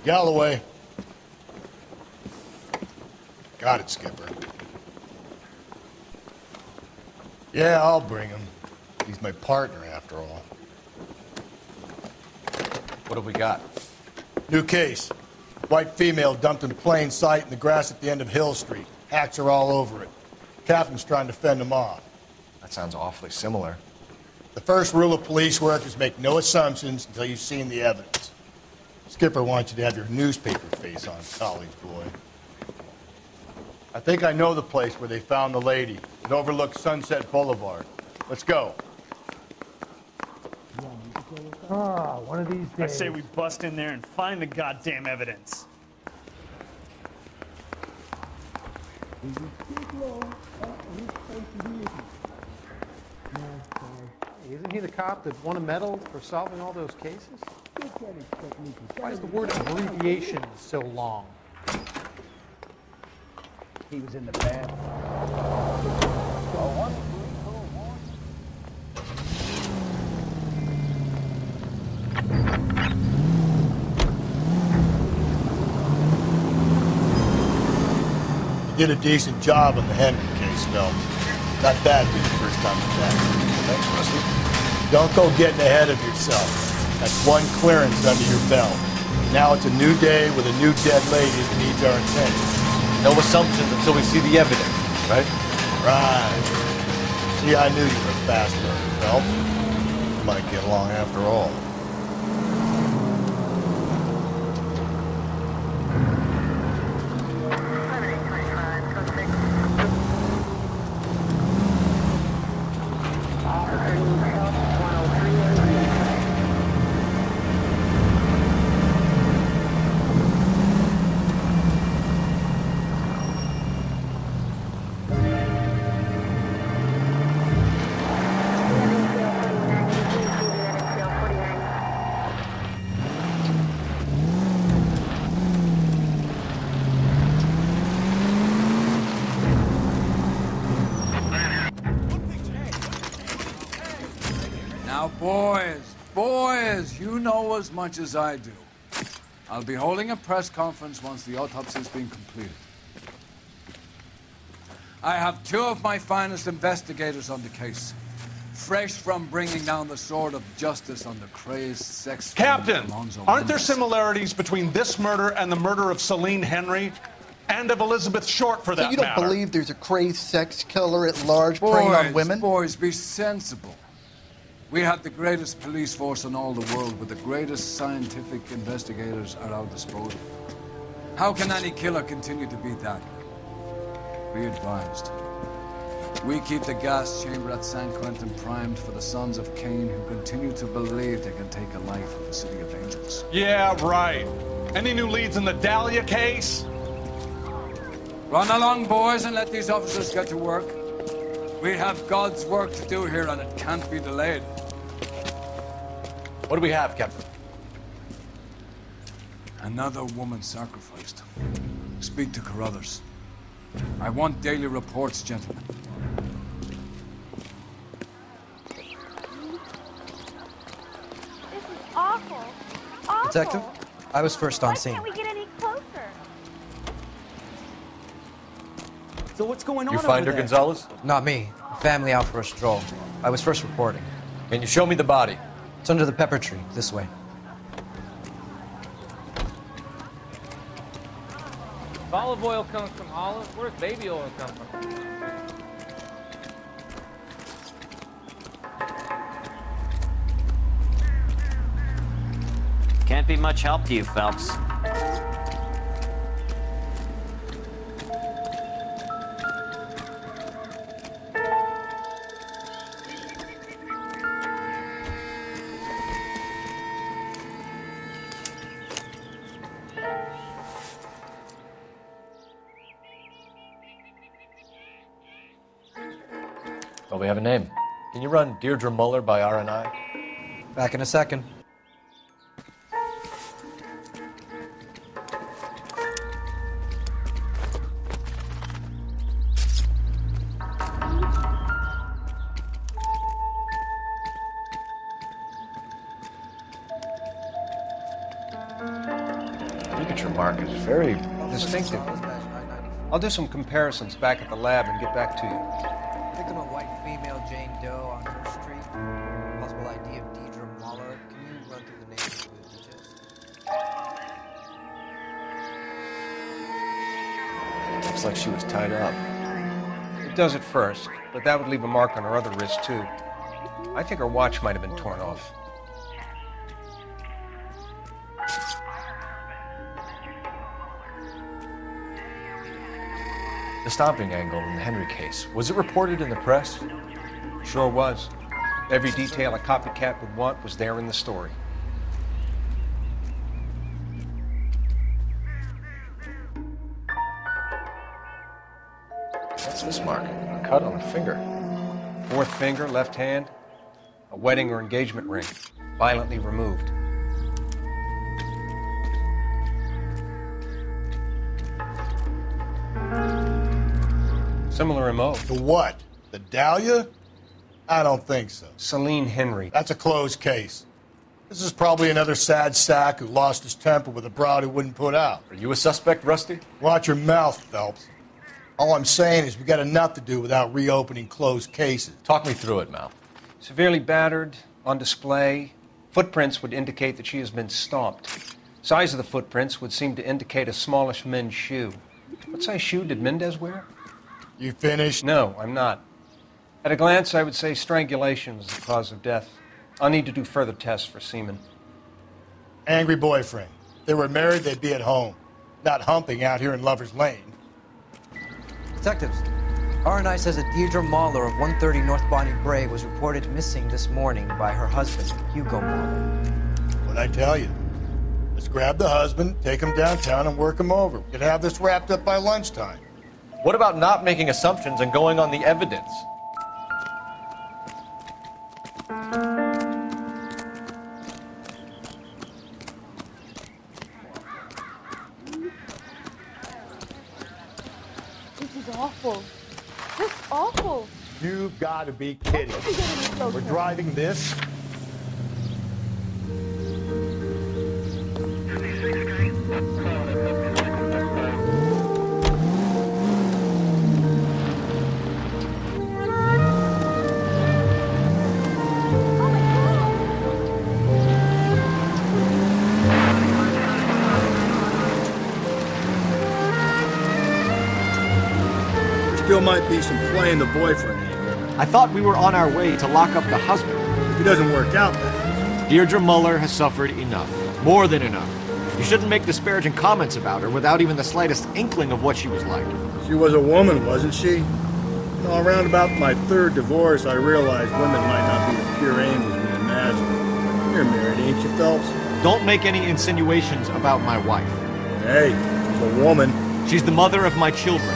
Galloway. Got it, Skipper. Yeah, I'll bring him. He's my partner, after all. What have we got? New case. White female dumped in plain sight in the grass at the end of Hill Street. Hacks are all over it. Captain's trying to fend them off. That sounds awfully similar. The first rule of police work is make no assumptions until you've seen the evidence. Skipper wants you to have your newspaper face on, college boy. I think I know the place where they found the lady. It overlooks Sunset Boulevard. Let's go. One of these days. I say we bust in there and find the goddamn evidence. Isn't he the cop that won a medal for solving all those cases? Why is the word abbreviation so long? He was in the bathroom. You did a decent job on the Henry case, Phelps. Not bad being the first time you met. Thanks, Rusty. Don't go getting ahead of yourself. That's one clearance under your belt. Now it's a new day with a new dead lady that needs our attention. No assumptions until we see the evidence, right? Right. See, I knew you were a fast learner, Phelps. We might get along after all. Now, boys, you know as much as I do. I'll be holding a press conference once the autopsy's been completed. I have two of my finest investigators on the case, fresh from bringing down the sword of justice on the crazed sex... Captain, aren't there similarities between this murder and the murder of Celine Henry and of Elizabeth Short, for that matter? So you don't believe there's a crazed sex killer at large preying on women? Boys, be sensible. We have the greatest police force in all the world, with the greatest scientific investigators at our disposal. How can any killer continue to be that? Be advised. We keep the gas chamber at San Quentin primed for the sons of Cain who continue to believe they can take a life in the City of Angels. Yeah, right. Any new leads in the Dahlia case? Run along, boys, and let these officers get to work. We have God's work to do here, and it can't be delayed. What do we have, Captain? Another woman sacrificed. Speak to Carruthers. I want daily reports, gentlemen. This is awful. Awful. Detective, I was first on scene. Why can't we get any closer? So what's going on You find her, over there? Gonzalez? Not me. Family out for a stroll. I was first reporting. Can you show me the body? It's under the pepper tree, this way. If olive oil comes from olive, where does baby oil come from? Can't be much help to you, Phelps. Well, we have a name. Can you run Deirdre Muller by RNI? Back in a second. Signature mark is very distinctive. I'll do some comparisons back at the lab and get back to you. Victim of white female Jane Doe on First Street. Possible ID of Deirdre Muller. Can you run through the names with details? Looks like she was tied up. It does at first, but that would leave a mark on her other wrist, too. I think her watch might have been torn off. The stomping angle in the Henry case, was it reported in the press? Sure was. Every detail a copycat would want was there in the story. What's this mark? A cut on the finger. Fourth finger, left hand, a wedding or engagement ring, violently removed. Similar MO. To what? The Dahlia? I don't think so. Celine Henry. That's a closed case. This is probably another sad sack who lost his temper with a broad who wouldn't put out. Are you a suspect, Rusty? Watch your mouth, Phelps. All I'm saying is we got enough to do without reopening closed cases. Talk me through it, Mal. Severely battered, on display. Footprints would indicate that she has been stomped. Size of the footprints would seem to indicate a smallish men's shoe. What size shoe did Mendez wear? You finished? No, I'm not. At a glance, I would say strangulation was the cause of death. I'll need to do further tests for semen. Angry boyfriend. If they were married, they'd be at home, not humping out here in Lover's Lane. Detectives, RNI says that Deirdre Muller of 130 North Bonnie Bray was reported missing this morning by her husband, Hugo Muller. What'd I tell you? Let's grab the husband, take him downtown, and work him over. We could have this wrapped up by lunchtime. What about not making assumptions and going on the evidence? This is awful. Just awful. You've got to be kidding. We're driving this? Still might be some playing the boyfriend here. I thought we were on our way to lock up the husband. If it doesn't work out, then. Deirdre Muller has suffered enough. More than enough. You shouldn't make disparaging comments about her without even the slightest inkling of what she was like. She was a woman, wasn't she? You know, around about my third divorce, I realized women might not be the pure angels we imagine. You're married, ain't you, Phelps? Don't make any insinuations about my wife. Hey, she's a woman. She's the mother of my children.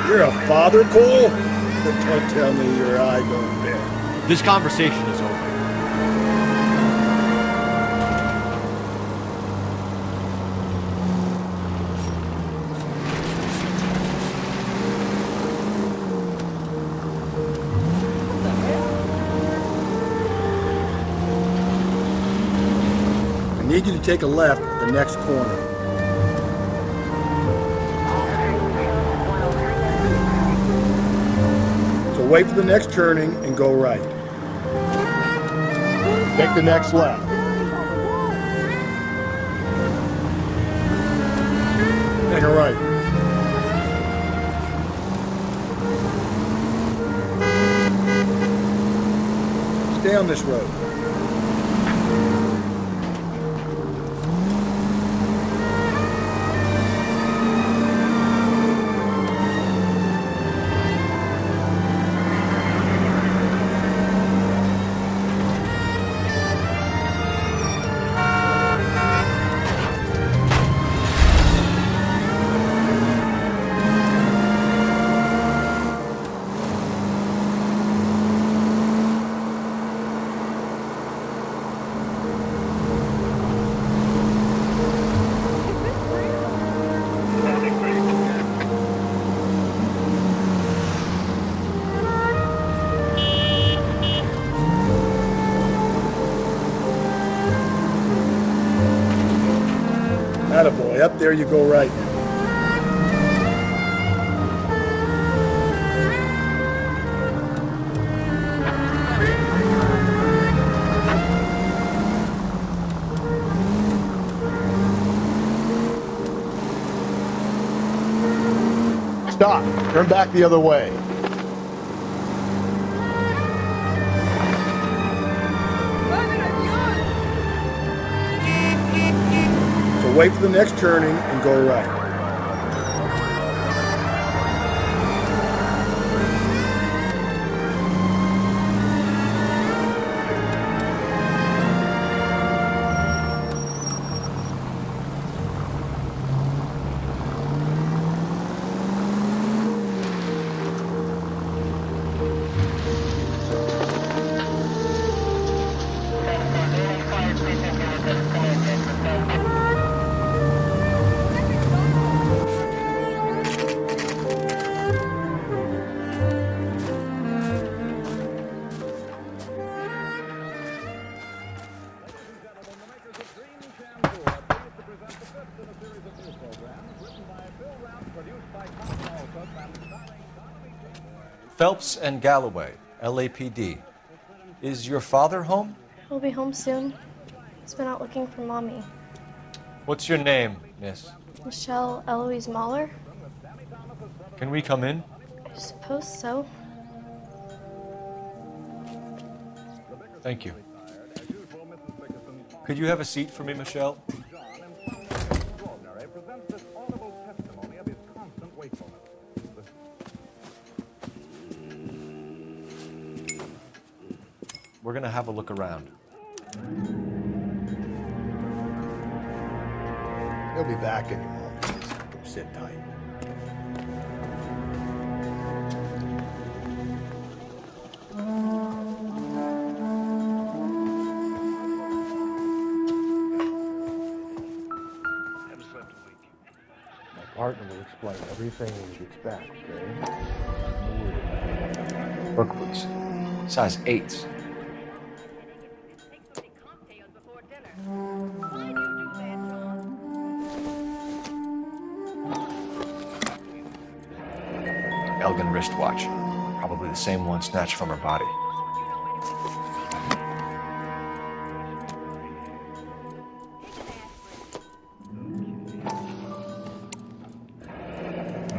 You're a father, Cole? Don't tell me your eye don't bend. This conversation is over. I need you to take a left at the next corner. So wait for the next turning and go right. Take the next left. Take a right. Stay on this road. Attaboy. Up there you go right now. Stop. Turn back the other way. So wait for the next turning and go right. Phelps and Galloway, LAPD. Is your father home? He'll be home soon. He's been out looking for Mommy. What's your name, miss? Michelle Eloise Mahler? Can we come in? I suppose so. Thank you. Could you have a seat for me, Michelle? We're going to have a look around. He'll be back any moment. Sit tight. My partner will explain everything you'd expect, okay? Work boots. Size 8s. Elgin wristwatch. Probably the same one snatched from her body.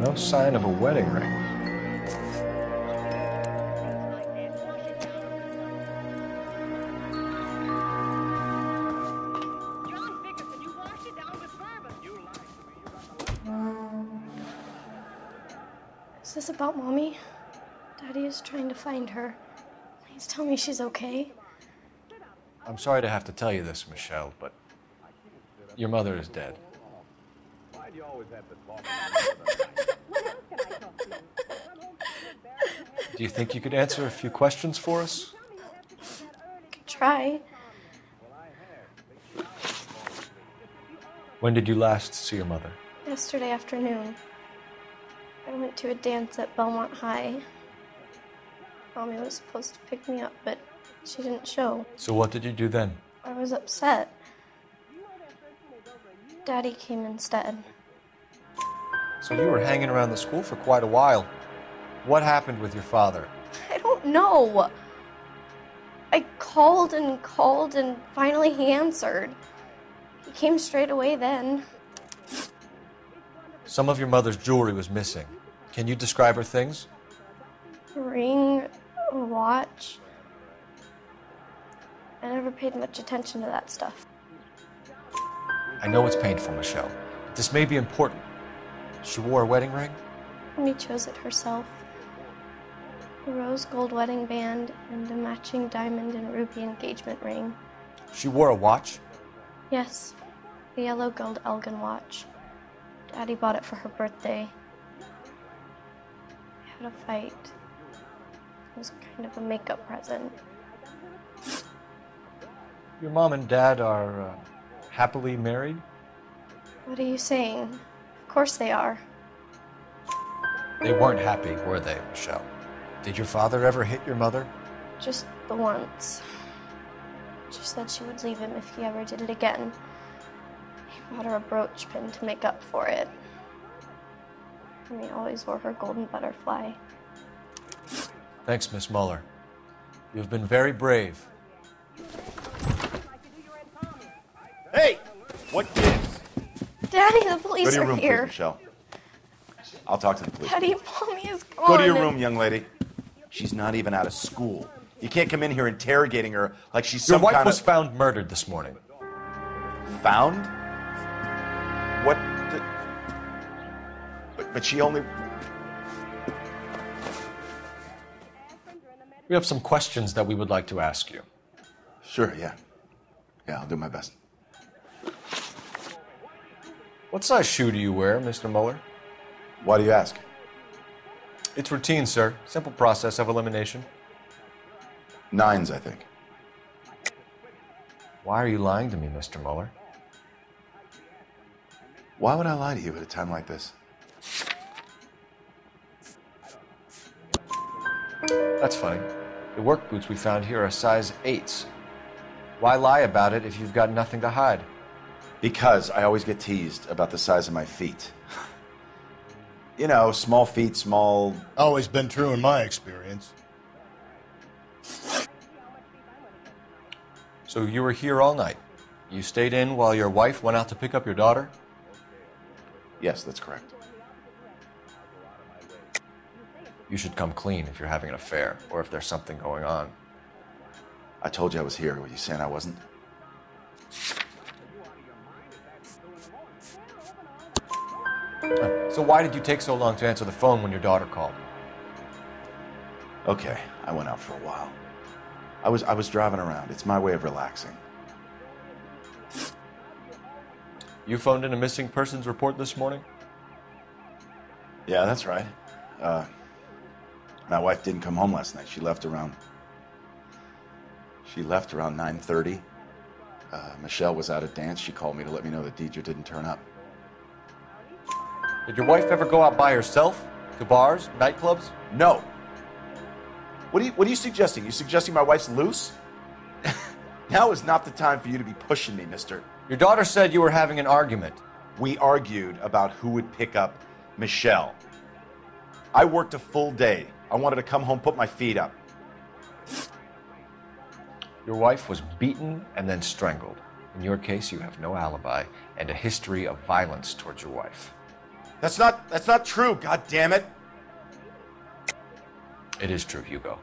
No sign of a wedding ring. Is this about Mommy? Daddy is trying to find her. Please tell me she's okay. I'm sorry to have to tell you this, Michelle, but your mother is dead. Do you think you could answer a few questions for us? Try. When did you last see your mother? Yesterday afternoon. I went to a dance at Belmont High. Mommy was supposed to pick me up, but she didn't show. So what did you do then? I was upset. Daddy came instead. So you were hanging around the school for quite a while. What happened with your father? I don't know. I called and finally he answered. He came straight away then. Some of your mother's jewelry was missing. Can you describe her things? A ring, a watch. I never paid much attention to that stuff. I know it's painful, Michelle, but this may be important. She wore a wedding ring? Mommy chose it herself. A rose gold wedding band and a matching diamond and ruby engagement ring. She wore a watch? Yes, the yellow gold Elgin watch. Daddy bought it for her birthday. We had a fight. It was kind of a makeup present. Your mom and dad are happily married? What are you saying? Of course they are. They weren't happy, were they, Michelle? Did your father ever hit your mother? Just the once. She said she would leave him if he ever did it again. He bought her a brooch pin to make up for it. And he always wore her golden butterfly. Thanks, Miss Muller. You've been very brave. Hey! What gives? Daddy, the police Go to your are room, here. please, Michelle. I'll talk to the police. Daddy, Mommy is gone. Go to your room, young lady. She's not even out of school. You can't come in here interrogating her like she's Your some wife kind was of... found murdered this morning. Found? What the... But she only... We have some questions that we would like to ask you. Sure, yeah. Yeah, I'll do my best. What size shoe do you wear, Mr. Muller? Why do you ask? It's routine, sir. Simple process of elimination. 9s, I think. Why are you lying to me, Mr. Muller? Why would I lie to you at a time like this? That's funny. The work boots we found here are size 8s. Why lie about it if you've got nothing to hide? Because I always get teased about the size of my feet. You know, small feet, small... Always been true in my experience. So you were here all night. You stayed in while your wife went out to pick up your daughter? Yes, that's correct. You should come clean if you're having an affair, or if there's something going on. I told you I was here. Were you saying I wasn't? So why did you take so long to answer the phone when your daughter called? Okay, I went out for a while. I was driving around. It's my way of relaxing. You phoned in a missing persons report this morning? Yeah, that's right. My wife didn't come home last night. She left around 9:30. Michelle was out at dance. She called me to let me know that Deidre didn't turn up. Did your wife ever go out by herself? To bars, nightclubs? No. What are you suggesting? You suggesting my wife's loose? Now is not the time for you to be pushing me, mister. Your daughter said you were having an argument. We argued about who would pick up Michelle. I worked a full day. I wanted to come home, put my feet up. Your wife was beaten and then strangled. In your case, you have no alibi and a history of violence towards your wife. That's not true, God damn it. It is true, Hugo.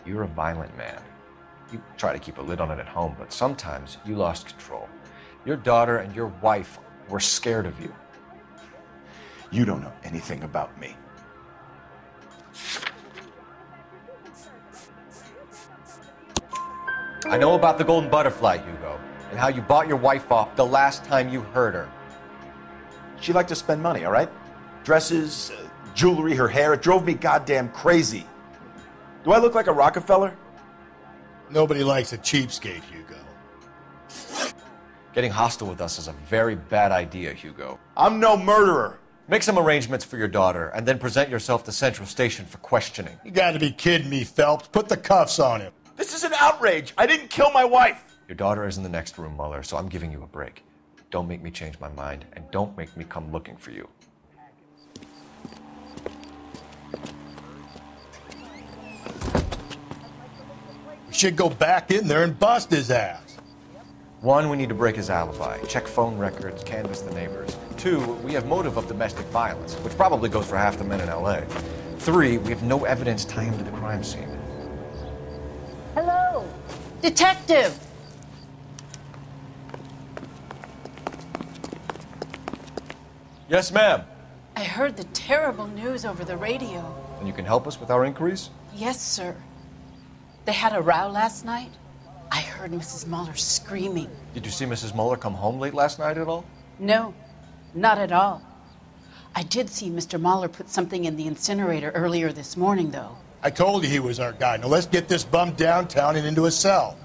You're a violent man. You try to keep a lid on it at home, but sometimes you lost control. Your daughter and your wife were scared of you. You don't know anything about me. I know about the golden butterfly, Hugo, and how you bought your wife off the last time you heard her. She liked to spend money, all right? Dresses, jewelry, her hair. It drove me goddamn crazy. Do I look like a Rockefeller? Nobody likes a cheapskate, Hugo. Getting hostile with us is a very bad idea, Hugo. I'm no murderer. Make some arrangements for your daughter, and then present yourself to Central Station for questioning. You gotta be kidding me, Phelps. Put the cuffs on him. This is an outrage. I didn't kill my wife. Your daughter is in the next room, Muller, so I'm giving you a break. Don't make me change my mind, and don't make me come looking for you. We should go back in there and bust his ass. 1, we need to break his alibi, check phone records, canvass the neighbors. 2, we have motive of domestic violence, which probably goes for half the men in L.A. 3, we have no evidence tying him to the crime scene. Hello, detective. Yes, ma'am. I heard the terrible news over the radio. And you can help us with our inquiries? Yes, sir. They had a row last night. I heard Mrs. Muller screaming. Did you see Mrs. Muller come home late last night at all? No, not at all. I did see Mr. Muller put something in the incinerator earlier this morning, though. I told you he was our guy. Now let's get this bum downtown and into a cell.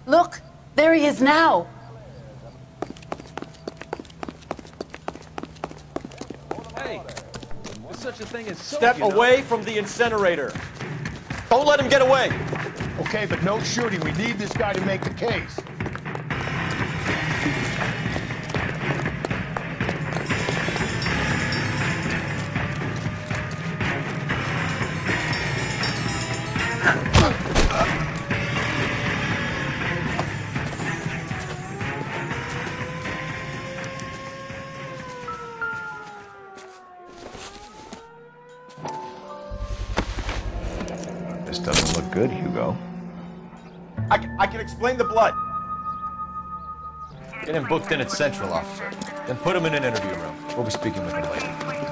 Look, there he is now. Hey, there's such a thing as soap, Step you know. away from the incinerator. Don't let him get away. Okay, but no shooting. We need this guy to make the case. good, Hugo. I can explain the blood. Get him booked in at Central, officer. Then put him in an interview room. We'll be speaking with him later.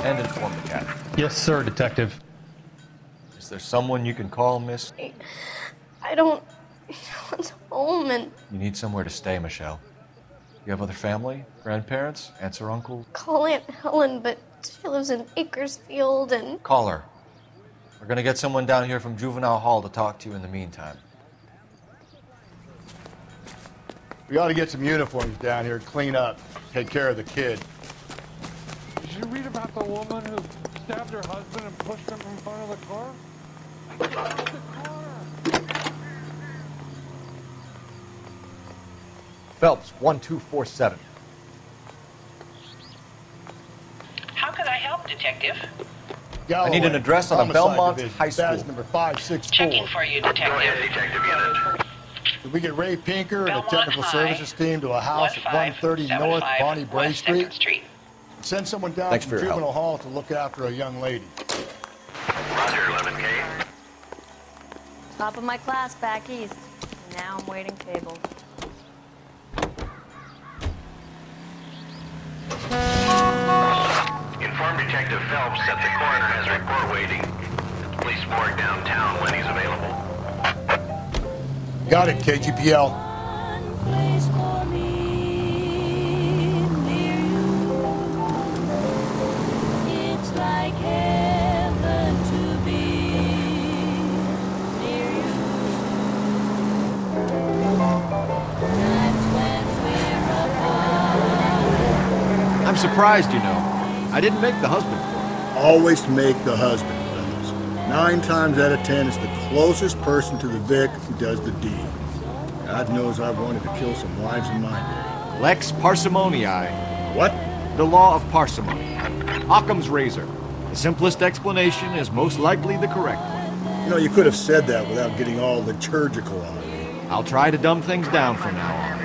And inform the captain. Yes, sir, Detective. Is there someone you can call, miss? I don't want home and You need somewhere to stay, Michelle. You have other family? Grandparents? Aunts or uncles? call Aunt Helen, but she lives in Bakersfield and Call her. We're gonna get someone down here from Juvenile Hall to talk to you in the meantime. We ought to get some uniforms down here, clean up, take care of the kid. Did you read about the woman who stabbed her husband and pushed him in front of the car? Phelps, 1247. How can I help, Detective? I need an address on a Homicide Belmont Division, High School. badge number 564. Checking for you, Detective. Detective Unit. Did we get Ray Pinker and the Belmont technical High, services team to a house at 130 North 1575 Bonnie Bray West Second Street? Street. Send someone down Thanks from for your help. Juvenile Hall to look after a young lady. Roger, 11K. Top of my class back east. Now I'm waiting tables. Inform Detective Phelps that the coroner has a report waiting at the police morgue downtown when he's available. Got it, KGPL. It's like heaven to be near you. Times when we're apart. I'm surprised, you know. I didn't make the husband for it. Always make the husband, fellas. 9 times out of 10, it's the closest person to the Vic who does the deed. God knows I've wanted to kill some wives in my day. Lex parsimoniae. What? The law of parsimony. Occam's razor. The simplest explanation is most likely the correct one. You know, you could have said that without getting all liturgical on me. I'll try to dumb things down from now on.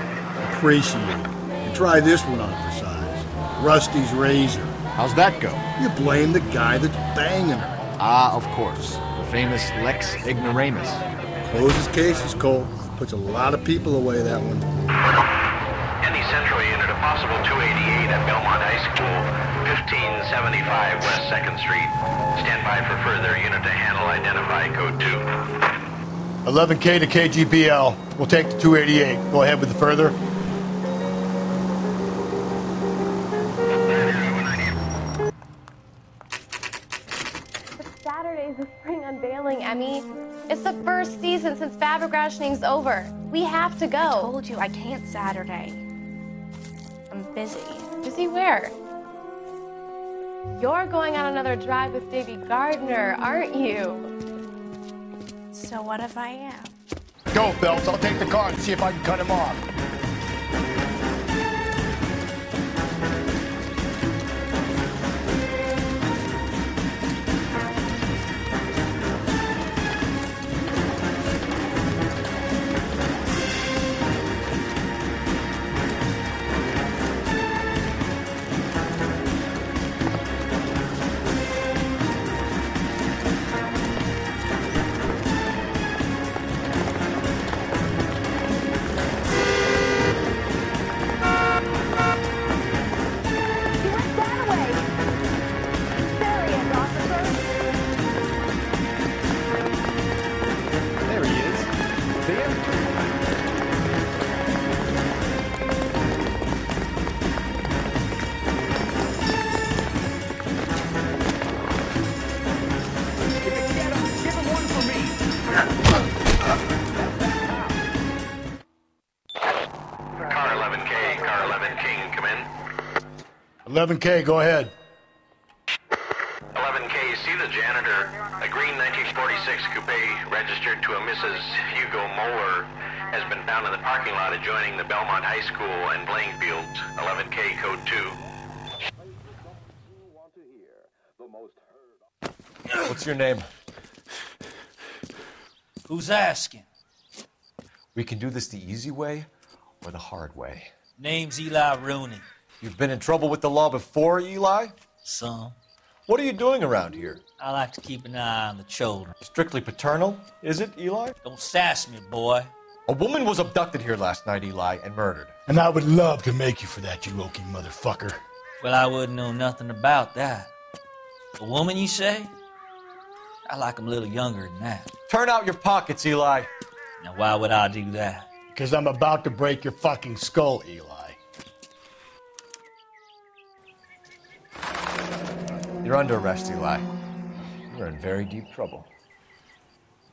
Appreciate it. And try this one on for size. Rusty's razor. How's that go? You blame the guy that's banging her. Ah, of course. The famous Lex ignoramus. Closes cases, Cole. Puts a lot of people away, that one. Any Central unit, a possible 288 at Belmont High School, 1575 West 2nd Street. Stand by for further unit to handle identify code 2. 11K to KGPL. We'll take the 288. Go ahead with the further. Saturday's the spring unveiling, Emmy. It's the first season since fabric rationing's over. We have to go. I told you I can't Saturday. I'm busy. Busy where? You're going on another drive with Davy Gardner, aren't you? So what if I am? Go, Phelps. I'll take the car and see if I can cut him off. There he is. See him? Give him one for me. Car 11K, car 11 King, come in. 11K, go ahead. 11K, see the janitor. A green 1946 coupe registered to a Mrs. Hugo Moeller has been found in the parking lot adjoining the Belmont High School and playing fields. 11K, code 2. What's your name? Who's asking? We can do this the easy way or the hard way. Name's Eli Rooney. You've been in trouble with the law before, Eli? Some. What are you doing around here? I like to keep an eye on the children. Strictly paternal, is it, Eli? Don't sass me, boy. A woman was abducted here last night, Eli, and murdered. And I would love to make you for that, you oaky motherfucker. Well, I wouldn't know nothing about that. A woman, you say? I like 'em a little younger than that. Turn out your pockets, Eli. Now, why would I do that? Because I'm about to break your fucking skull, Eli. You're under arrest, Eli. You're in very deep trouble.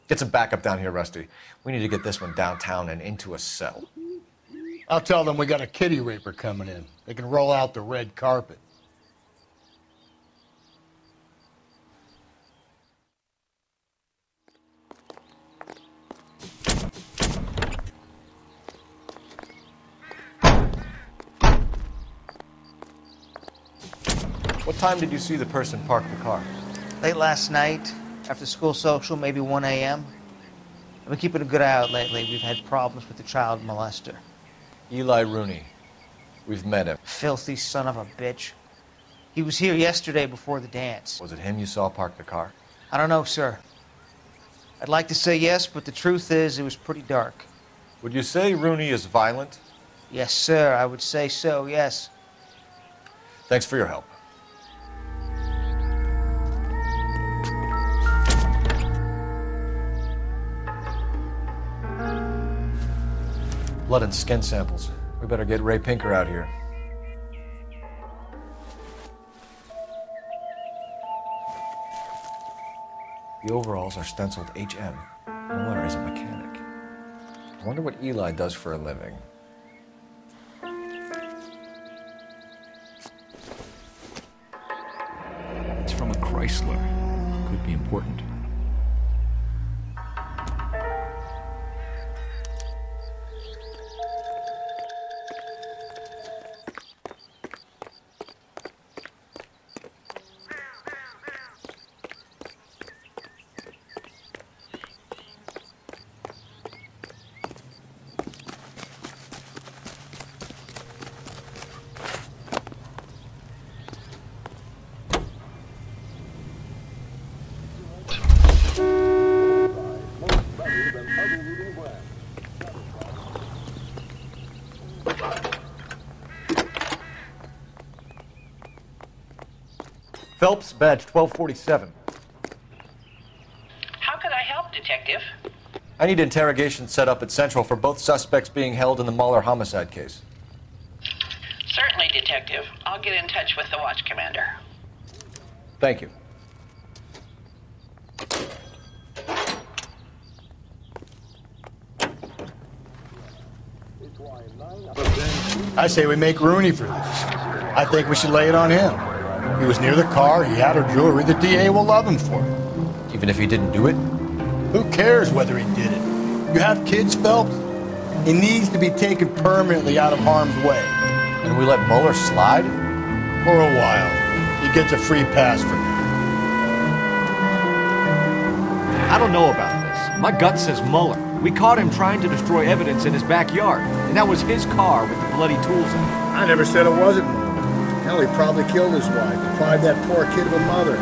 Get some backup down here, Rusty. We need to get this one downtown and into a cell. I'll tell them we got a kitty raper coming in. They can roll out the red carpet. What time did you see the person park the car? Late last night, after school social, maybe 1 a.m. I've been keeping a good eye out lately. We've had problems with the child molester. Eli Rooney. We've met him. Filthy son of a bitch. He was here yesterday before the dance. Was it him you saw park the car? I don't know, sir. I'd like to say yes, but the truth is it was pretty dark. Would you say Rooney is violent? Yes, sir. I would say so, yes. Thanks for your help. Blood and skin samples. We better get Ray Pinker out here. The overalls are stenciled HM. No wonder he's a mechanic. I wonder what Eli does for a living. It's from a Chrysler. Could be important. Phelps, badge 1247. How could I help, Detective? I need interrogation set up at Central for both suspects being held in the Mahler homicide case. Certainly, Detective. I'll get in touch with the watch commander. Thank you. I say we make Rooney for this. I think we should lay it on him. He was near the car, he had her jewelry, the DA will love him for it. Even if he didn't do it? Who cares whether he did it? You have kids, Phelps? He needs to be taken permanently out of harm's way. And we let Mueller slide? For a while. He gets a free pass for now. I don't know about this. My gut says Mueller. We caught him trying to destroy evidence in his backyard, and that was his car with the bloody tools in it. I never said it wasn't Mueller. Hell, he probably killed his wife, deprived that poor kid of a mother.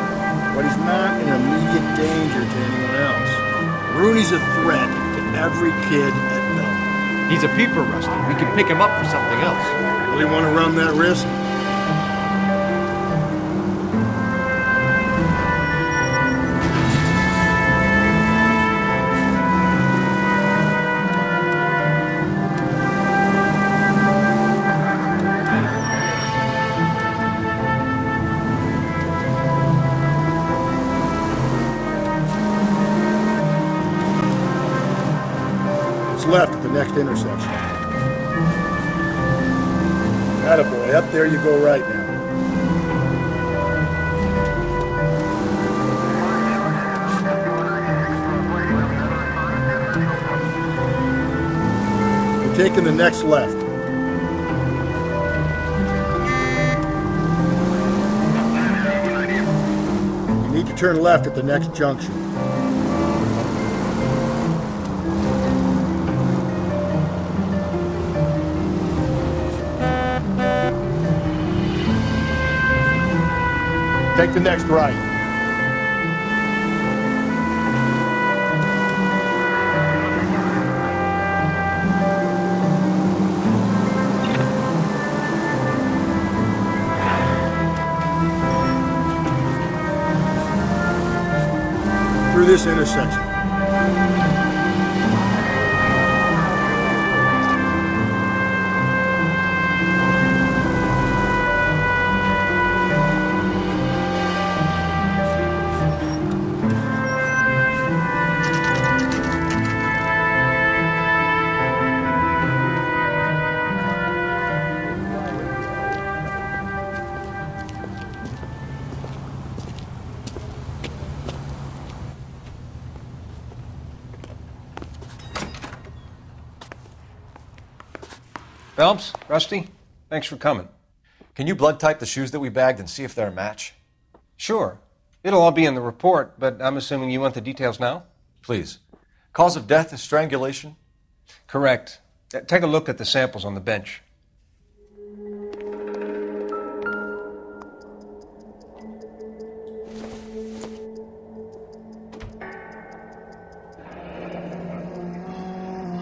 But he's not in immediate danger to anyone else. Rooney's a threat to every kid at Belmont. He's a peeper, Rusty. We can pick him up for something else. Really want to run that risk? Left at the next intersection. Attaboy, up there you go right now. We're taking the next left. You need to turn left at the next junction. Take the next right. Through this intersection. Phelps, Rusty, thanks for coming. Can you blood type the shoes that we bagged and see if they're a match? Sure. It'll all be in the report, but I'm assuming you want the details now? Please. Cause of death is strangulation? Correct. Take a look at the samples on the bench.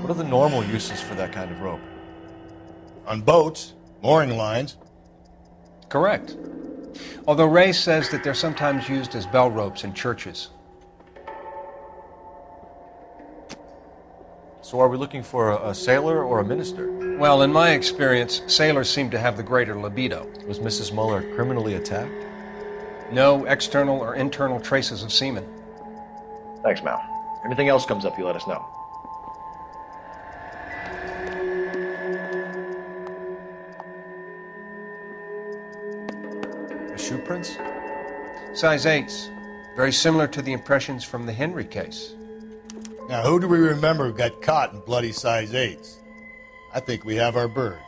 What are the normal uses for that kind of rope? On boats, mooring lines. Correct. Although Ray says that they're sometimes used as bell ropes in churches. So are we looking for a sailor or a minister? Well, in my experience, sailors seem to have the greater libido. Was Mrs. Muller criminally attacked? No external or internal traces of semen. Thanks, Mal. Anything else comes up, you let us know. Shoe prints? Size 8s. Very similar to the impressions from the Henry case. Now, who do we remember got caught in bloody size 8s? I think we have our bird.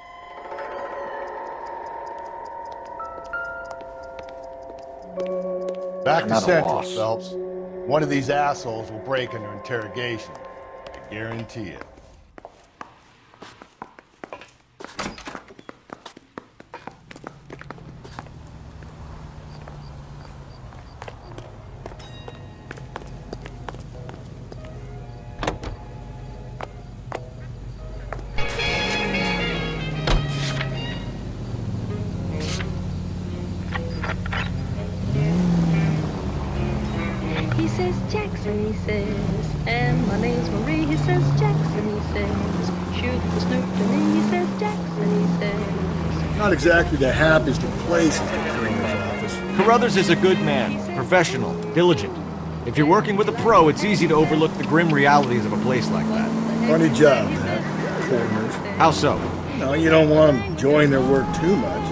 Back to Central, Phelps. One of these assholes will break under interrogation. I guarantee it. He says Jackson, he says, and my name's Marie. He says Jackson, he says, shoot the snoop to me. He says Jackson, he says. Not exactly the happiest of places, the cleaner's office. Carruthers is a good man, professional, diligent. If you're working with a pro, it's easy to overlook the grim realities of a place like that. Funny job, that, coroner's. How so? No, you don't want them enjoying their work too much.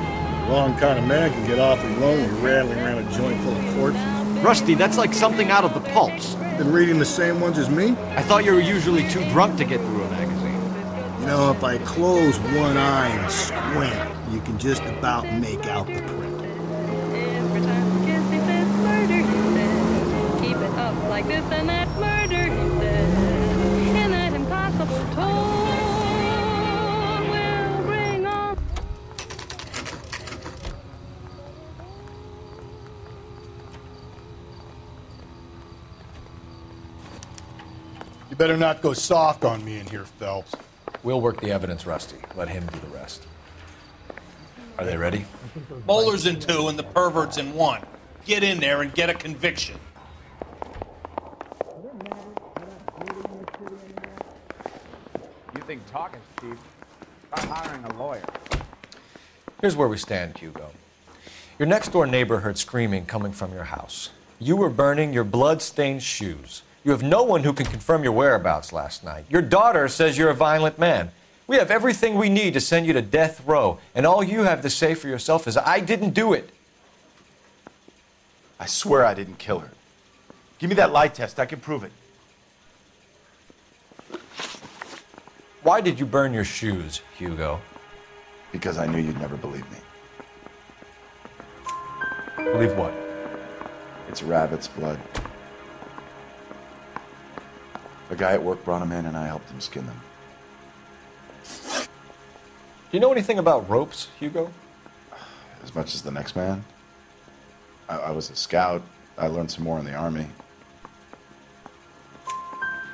The wrong kind of man can get awfully lonely rattling around a joint full of corpses. Rusty, that's like something out of the pulps. Been reading the same ones as me? I thought you were usually too drunk to get through a magazine. You know, if I close one eye and squint, you can just about make out the print. Every time he kisses, he says murder, he says. Keep it up like this and that, murder, he says. And that impossible tone will bring on. You better not go soft on me in here, Phelps. We'll work the evidence, Rusty. Let him do the rest. Are they ready? Bowler's in 2 and the pervert's in 1. Get in there and get a conviction. You think talking's cheap? Try hiring a lawyer. Here's where we stand, Hugo. Your next-door neighbor heard screaming coming from your house. You were burning your blood-stained shoes. You have no one who can confirm your whereabouts last night. Your daughter says you're a violent man. We have everything we need to send you to death row, and all you have to say for yourself is, I didn't do it. I swear I didn't kill her. Give me that lie test. I can prove it. Why did you burn your shoes, Hugo? Because I knew you'd never believe me. Believe what? It's rabbit's blood. A guy at work brought them in and I helped him skin them. Do you know anything about ropes, Hugo? As much as the next man? I was a scout. I learned some more in the Army.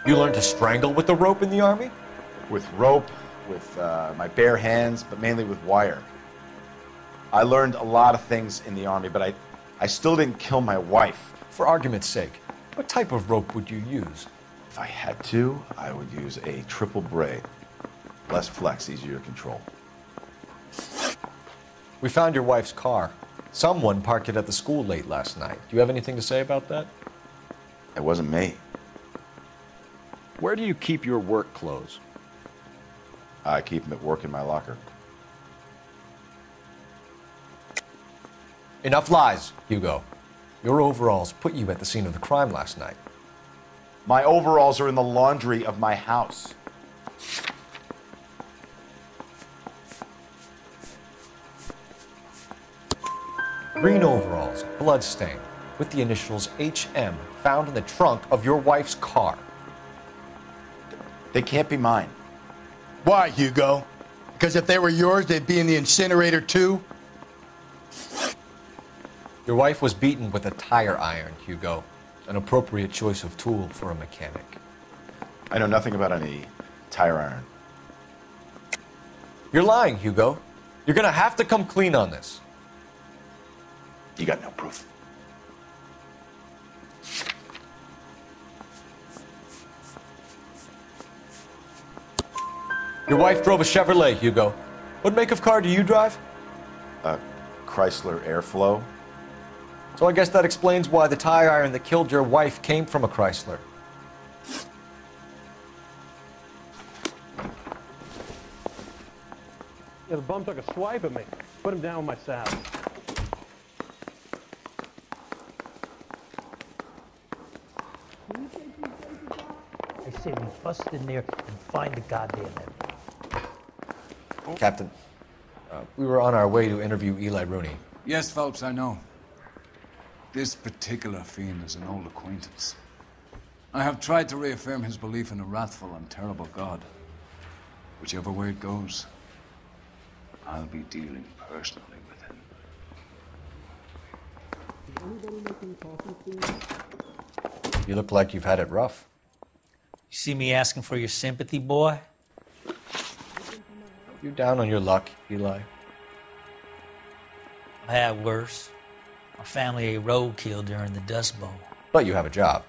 You learned to strangle with the rope in the Army? With rope, with my bare hands, but mainly with wire. I learned a lot of things in the Army, but I still didn't kill my wife. For argument's sake, what type of rope would you use? If I had to, I would use a triple braid. Less flex, easier to control. We found your wife's car. Someone parked it at the school late last night. Do you have anything to say about that? It wasn't me. Where do you keep your work clothes? I keep them at work in my locker. Enough lies, Hugo. Your overalls put you at the scene of the crime last night. My overalls are in the laundry of my house. Green overalls, bloodstained, with the initials HM found in the trunk of your wife's car. They can't be mine. Why, Hugo? Because if they were yours, they'd be in the incinerator too? Your wife was beaten with a tire iron, Hugo. An appropriate choice of tool for a mechanic. I know nothing about any tire iron. You're lying, Hugo. You're gonna have to come clean on this. You got no proof. Your wife drove a Chevrolet, Hugo. What make of car do you drive? A Chrysler Airflow. So I guess that explains why the tire iron that killed your wife came from a Chrysler. Yeah, the bum took a swipe at me. Put him down with my saddle. I say we bust in there and find the goddamn evidence. Captain, we were on our way to interview Eli Rooney. Yes, Phelps, I know. This particular fiend is an old acquaintance. I have tried to reaffirm his belief in a wrathful and terrible God. Whichever way it goes, I'll be dealing personally with him. You look like you've had it rough. You see me asking for your sympathy, boy? You down on your luck, Eli? I had worse. My family ate roadkill during the Dust Bowl. But you have a job.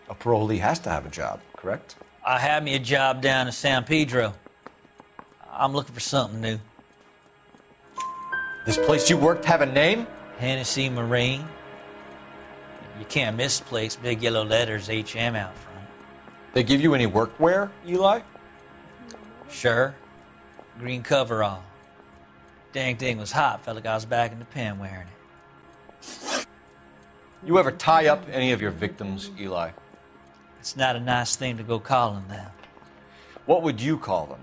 A parolee has to have a job, correct? I had me a job down in San Pedro. I'm looking for something new. This place you worked have a name? Hennessy Marine. You can't miss the place. Big yellow letters, HM out front. They give you any workwear, Eli? Sure. Green coverall. Dang thing was hot. Felt like I was back in the pen wearing it. You ever tie up any of your victims, Eli? It's not a nice thing to go calling them. What would you call them?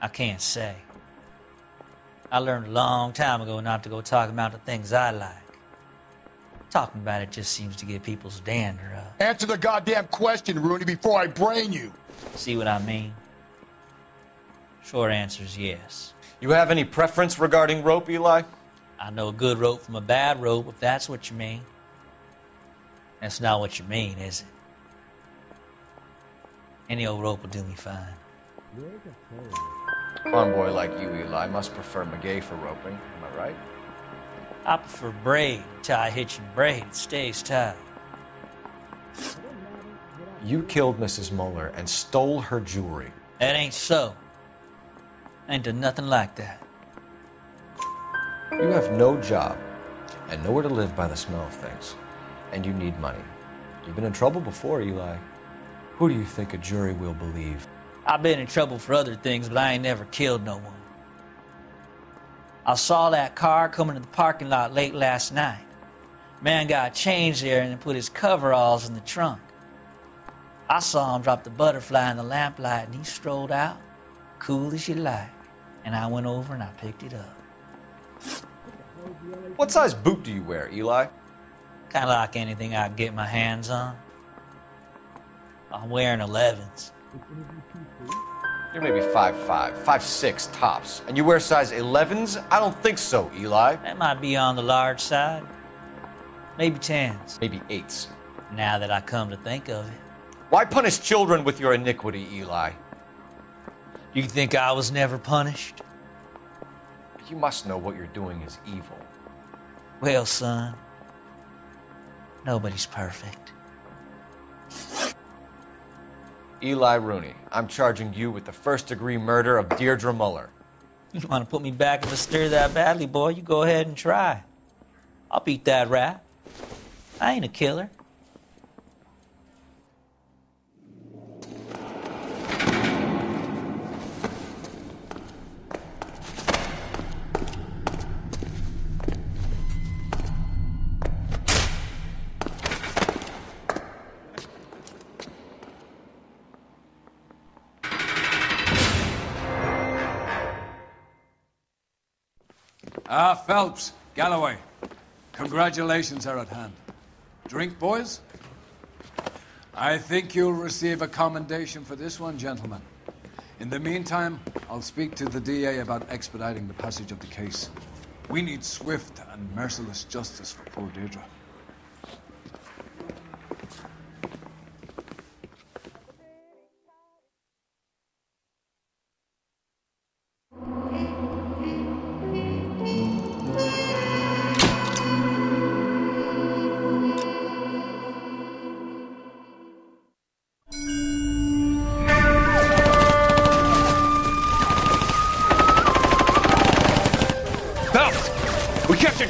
I can't say. I learned a long time ago not to go talking about the things I like. Talking about it just seems to get people's dander up. Answer the goddamn question, Rooney, before I brain you. See what I mean? Short answer is yes. You have any preference regarding rope, Eli? I know a good rope from a bad rope, if that's what you mean. That's not what you mean, is it? Any old rope will do me fine. A farm boy like you, Eli, must prefer Magay for roping. Am I right? I prefer braid. Tie, hitch, and braid. It stays tied. You killed Mrs. Moeller and stole her jewelry. That ain't so. I ain't done nothing like that. You have no job and nowhere to live by the smell of things. And you need money. You've been in trouble before, Eli. Who do you think a jury will believe? I've been in trouble for other things, but I ain't never killed no one. I saw that car coming to the parking lot late last night. Man got changed there and put his coveralls in the trunk. I saw him drop the butterfly in the lamplight and he strolled out, cool as you like. And I went over and I picked it up. What size boot do you wear, Eli? Kind of like anything I can get my hands on. I'm wearing 11s. You're maybe 5'5", 5'6" tops. And you wear size 11s? I don't think so, Eli. That might be on the large side. maybe 10s. Maybe 8s. Now that I come to think of it. Why punish children with your iniquity, Eli? You think I was never punished? You must know what you're doing is evil. Well, son, nobody's perfect. Eli Rooney, I'm charging you with the first-degree murder of Deirdre Muller. You want to put me back in the stir that badly, boy? You go ahead and try. I'll beat that rap. I ain't a killer. Phelps, Galloway, congratulations are at hand. Drink, boys? I think you'll receive a commendation for this one, gentlemen. In the meantime, I'll speak to the DA about expediting the passage of the case. We need swift and merciless justice for poor Deirdre.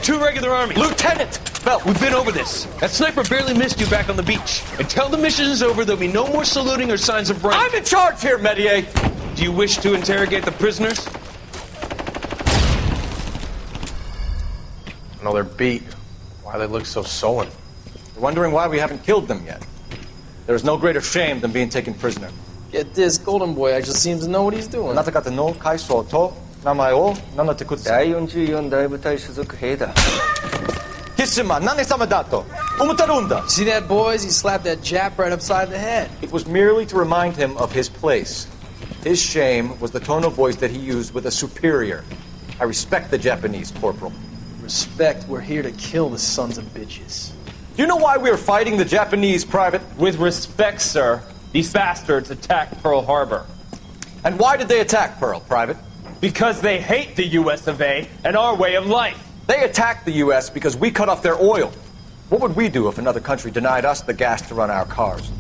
Two regular army. Lieutenant! Phelps, we've been over this. That sniper barely missed you back on the beach. Until the mission is over, there'll be no more saluting or signs of rank. I'm in charge here, Medier! Do you wish to interrogate the prisoners? No, they're beat. Why they look so sullen? You're wondering why we haven't killed them yet. There is no greater shame than being taken prisoner. Get this, Golden Boy actually seems to know what he's doing. See that, boys? He slapped that Jap right upside the head. It was merely to remind him of his place. His shame was the tone of voice that he used with a superior. I respect the Japanese, Corporal. Respect, we're here to kill the sons of bitches. Do you know why we are fighting the Japanese, Private? With respect, sir, these bastards attacked Pearl Harbor. And why did they attack Pearl, Private? Because they hate the US of A and our way of life. They attacked the US because we cut off their oil. What would we do if another country denied us the gas to run our cars?